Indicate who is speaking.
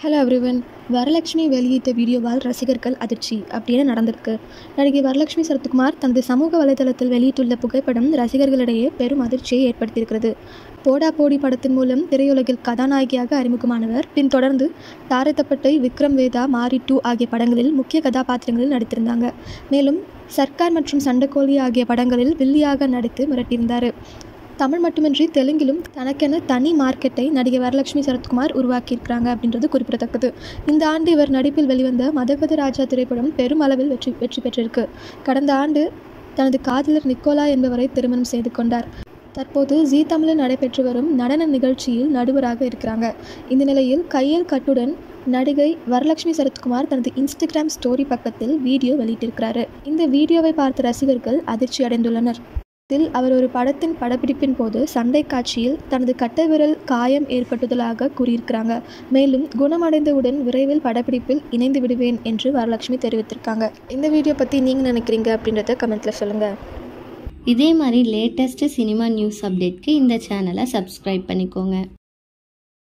Speaker 1: Hello everyone. Varalakshmi வெளியிட்ட வீடியோவால் ரசிகர்கள் அதிர்ச்சி அப்படின்னு நடந்திருக்கு. நடிகை வரலட்சுமி சரத்குமார் தனது சமூக வலைதளத்தில் வெளியிட்டுள்ள புகைப்படம் ரசிகர்களிடையே பெரும் அதிர்ச்சியை ஏற்படுத்தியிருக்கிறது. போடா போடி படத்தின் மூலம் திரையுலகில் கதாநாயகியாக அறிமுகமானவர். பின் தொடர்ந்து தாரைத்தப்பட்டை, விக்ரம் வேதா, மாரி 2 ஆகிய படங்களில் முக்கிய கதாபாத்திரங்களில் நடித்திருந்தாங்க. மேலும் சர்க்கார் மற்றும் சண்டைக்கோழி ஆகிய படங்களில் வில்லியாக நடித்து மிரட்டியிருந்தார். தமிழ் மட்டுமின்றி தெலுங்கிலும் தனக்கென தனி மார்க்கெட்டை நடிகை வரலட்சுமி சரத்குமார் உருவாக்கியிருக்கிறாங்க அப்படின்றது குறிப்பிடத்தக்கது. இந்த ஆண்டு இவர் நடிப்பில் வெளிவந்த மதகத ராஜா திரைப்படம் பெரும் அளவில் வெற்றி பெற்றிருக்கு. கடந்த ஆண்டு தனது காதலர் நிக்கோலா என்பவரை திருமணம் செய்து கொண்டார். தற்போது ஜீ தமிழில் நடைபெற்று வரும் நடன நிகழ்ச்சியில் நடுவராக இருக்கிறாங்க. இந்த நிலையில் கையல் கட்டுடன் நடிகை வரலட்சுமி சரத்குமார் தனது இன்ஸ்டாகிராம் ஸ்டோரி பக்கத்தில் வீடியோ வெளியிட்டிருக்கிறாரு. இந்த வீடியோவை பார்த்த ரசிகர்கள் அதிர்ச்சி அடைந்துள்ளனர். இதில் அவர் ஒரு படத்தின் படப்பிடிப்பின் போது சண்டை காட்சியில் தனது கட்டைவிரல் காயம் ஏற்பட்டுள்ளதாக கூறியிருக்கிறாங்க. மேலும் குணமடைந்தவுடன் விரைவில் படப்பிடிப்பில் இணைந்து விடுவேன் என்று வரலட்சுமி தெரிவித்திருக்காங்க. இந்த வீடியோ பற்றி நீங்கள் நினைக்கிறீங்க அப்படின்றத கமெண்ட்டில் சொல்லுங்கள்.
Speaker 2: இதே மாதிரி லேட்டஸ்ட்டு சினிமா நியூஸ் அப்டேட்க்கு இந்த சேனலை சப்ஸ்கிரைப் பண்ணிக்கோங்க.